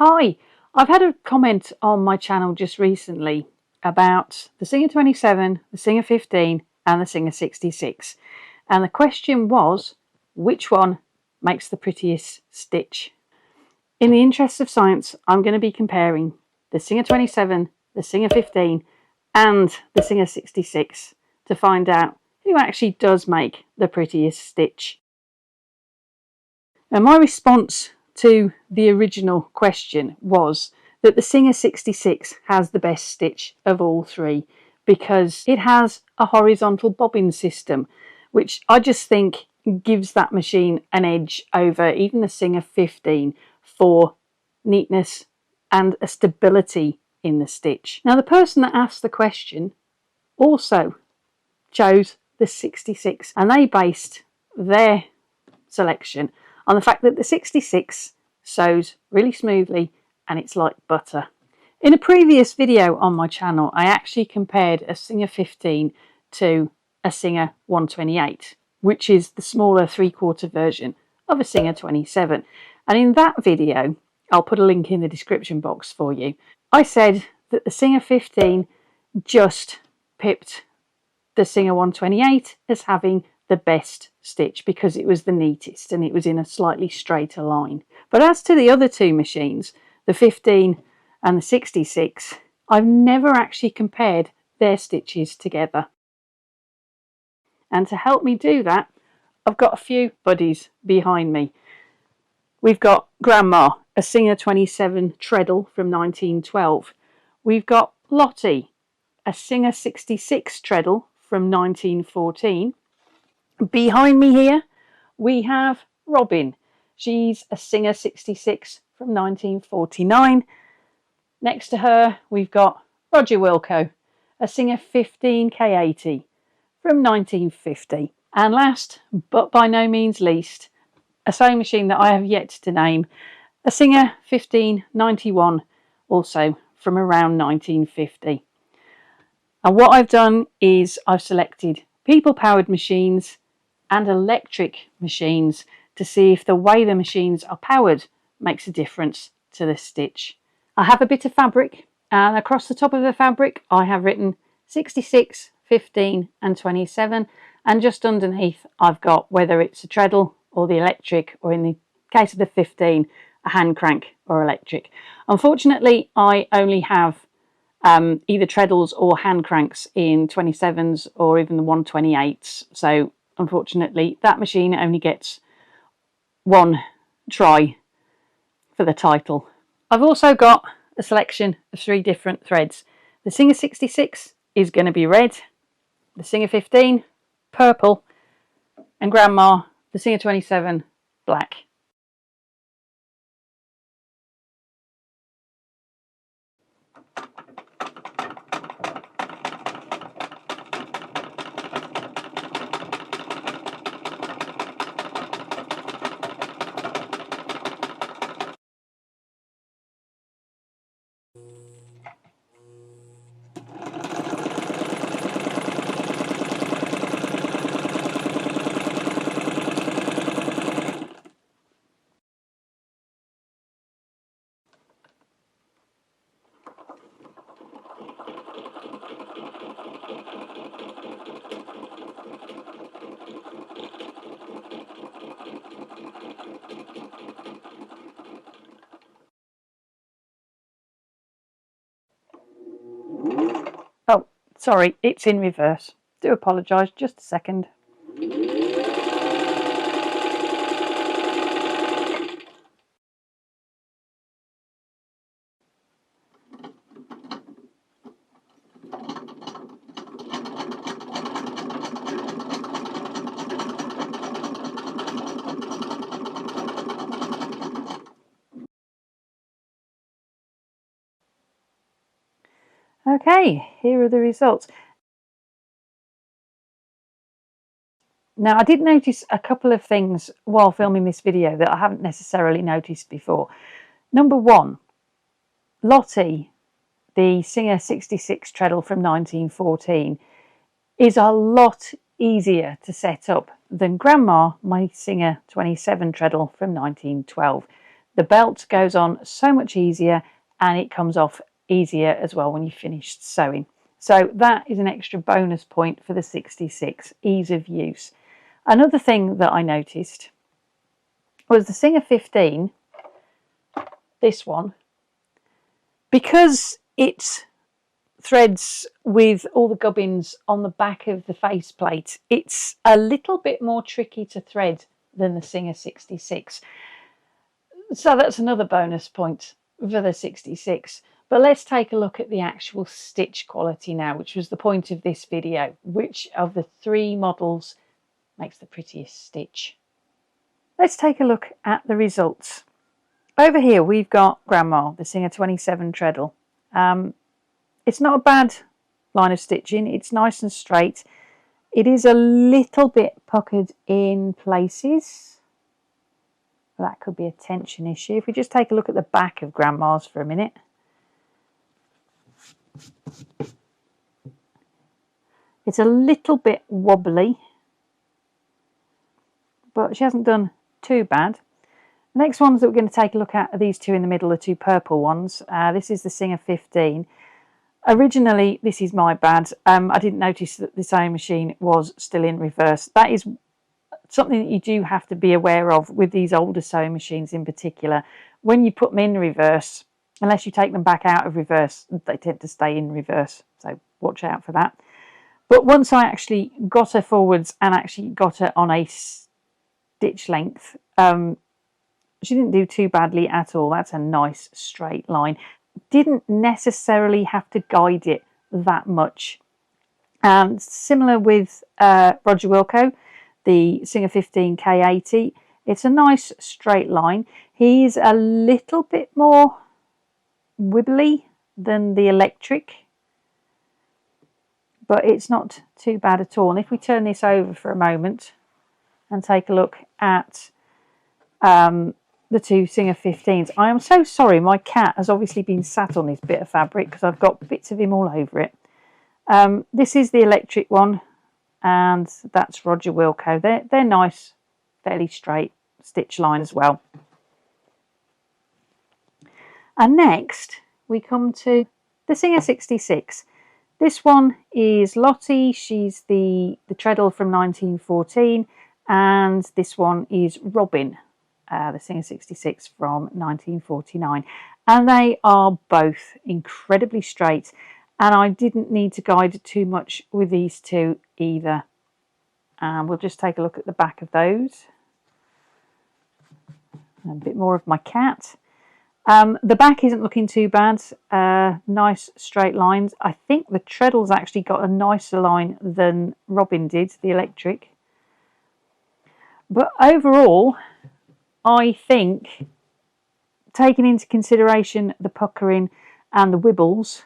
Hi, I've had a comment on my channel just recently about the Singer 27, the Singer 15 and the Singer 66, and the question was, which one makes the prettiest stitch? In the interests of science, I'm going to be comparing the Singer 27, the Singer 15 and the Singer 66 to find out who actually does make the prettiest stitch. Now, my response to the original question was that the Singer 66 has the best stitch of all three because it has a horizontal bobbin system, which I just think gives that machine an edge over even the Singer 15 for neatness and a stability in the stitch. Now, the person that asked the question also chose the 66 and they based their selection on the fact that the 66 sews really smoothly and it's like butter. In a previous video on my channel, I actually compared a Singer 15 to a Singer 128, which is the smaller 3/4 version of a Singer 27. And in that video, I'll put a link in the description box for you, I said that the Singer 15 just pipped the Singer 128 as having the best stitch because it was the neatest and it was in a slightly straighter line. But as to the other two machines, the 15 and the 66, I've never actually compared their stitches together. And to help me do that, I've got a few buddies behind me. We've got Grandma, a Singer 27 treadle from 1912. We've got Lottie, a Singer 66 treadle from 1914. Behind me here, we have Robin. She's a Singer 66 from 1949. Next to her, we've got Roger Wilco, a Singer 15 K80 from 1950. And last, but by no means least, a sewing machine that I have yet to name, a Singer 1591, also from around 1950. And what I've done is I've selected people-powered machines and electric machines to see if the way the machines are powered makes a difference to the stitch. I have a bit of fabric, and across the top of the fabric I have written 66, 15 and 27, and just underneath I've got whether it's a treadle or the electric, or in the case of the 15, a hand crank or electric. Unfortunately, I only have either treadles or hand cranks in 27s or even the 128s, so unfortunately that machine only gets one try for the title. I've also got a selection of 3 different threads. The Singer 66 is going to be red, the Singer 15 purple, and Grandma, the Singer 27, black. Oh, sorry, it's in reverse. Do apologise, just a second. Okay, here are the results. Now, I did notice a couple of things while filming this video that I haven't necessarily noticed before. Number one, Lottie, the Singer 66 treadle from 1914, is a lot easier to set up than Grandma, my Singer 27 treadle from 1912. The belt goes on so much easier and it comes off easier as well when you've finished sewing. So that is an extra bonus point for the 66, ease of use. Another thing that I noticed was the Singer 15, this one, because it threads with all the gubbins on the back of the faceplate, it's a little bit more tricky to thread than the Singer 66. So that's another bonus point for the 66. But let's take a look at the actual stitch quality now, which was the point of this video. Which of the three models makes the prettiest stitch? Let's take a look at the results. Over here we've got Grandma, the Singer 27 treadle. It's not a bad line of stitching. It's nice and straight. It is a little bit puckered in places. That could be a tension issue. If we just take a look at the back of Grandma's for a minute. It's a little bit wobbly, but she hasn't done too bad. The next ones that we're going to take a look at are these two in the middle, the two purple ones. This is the Singer 15. Originally, this is my bad. I didn't notice that the sewing machine was still in reverse. That is something that you do have to be aware of with these older sewing machines in particular. When you put them in reverse, unless you take them back out of reverse, they tend to stay in reverse. So watch out for that. But once I actually got her forwards and actually got her on a stitch length, she didn't do too badly at all. That's a nice straight line. Didn't necessarily have to guide it that much. And similar with Roger Wilco, the Singer 15 K80, it's a nice straight line. He's a little bit more wibbly than the electric, but it's not too bad at all. And if we turn this over for a moment and take a look at the two Singer 15s. I am so sorry, my cat has obviously been sat on this bit of fabric because I've got bits of him all over it. This is the electric one, and that's Roger Wilco. They're nice, fairly straight stitch line as well. And next we come to the Singer 66. This one is Lottie. She's the treadle from 1914, and this one is Robin, the Singer 66 from 1949. And they are both incredibly straight, and I didn't need to guide too much with these two either. And we'll just take a look at the back of those. A bit more of my cat. The back isn't looking too bad. Nice straight lines. I think the treadle's actually got a nicer line than Robin did, the electric. But overall, I think, taking into consideration the puckering and the wibbles,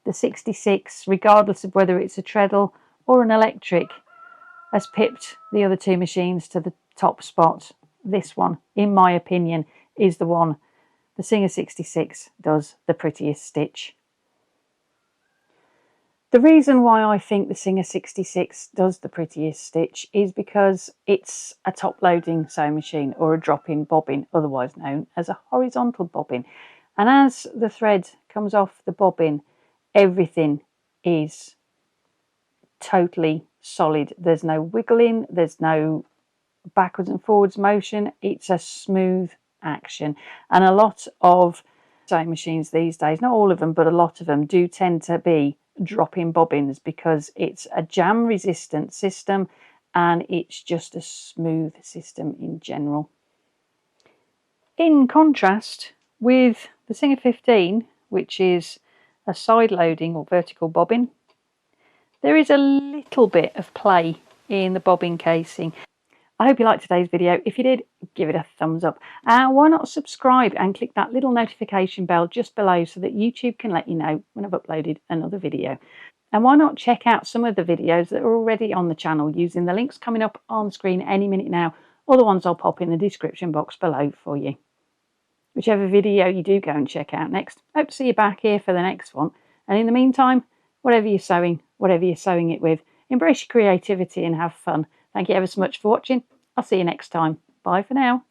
the 66, regardless of whether it's a treadle or an electric, has pipped the other two machines to the top spot. This one, in my opinion, is the one. The Singer 66 does the prettiest stitch. The reason why I think the Singer 66 does the prettiest stitch is because it's a top-loading sewing machine, or a drop-in bobbin, otherwise known as a horizontal bobbin. And as the thread comes off the bobbin, everything is totally solid. There's no wiggling, there's no backwards and forwards motion. It's a smooth action. And a lot of sewing machines these days, not all of them, but a lot of them do tend to be drop-in bobbins because it's a jam resistant system and it's just a smooth system in general. In contrast with the Singer 15, which is a side loading or vertical bobbin, there is a little bit of play in the bobbin casing. I hope you liked today's video. If you did, give it a thumbs up. Why not subscribe and click that little notification bell just below so that YouTube can let you know when I've uploaded another video. And why not check out some of the videos that are already on the channel using the links coming up on screen any minute now, or the ones I'll pop in the description box below for you. Whichever video you do go and check out next, hope to see you back here for the next one. And in the meantime, whatever you're sewing it with, embrace your creativity and have fun. Thank you ever so much for watching. I'll see you next time. Bye for now.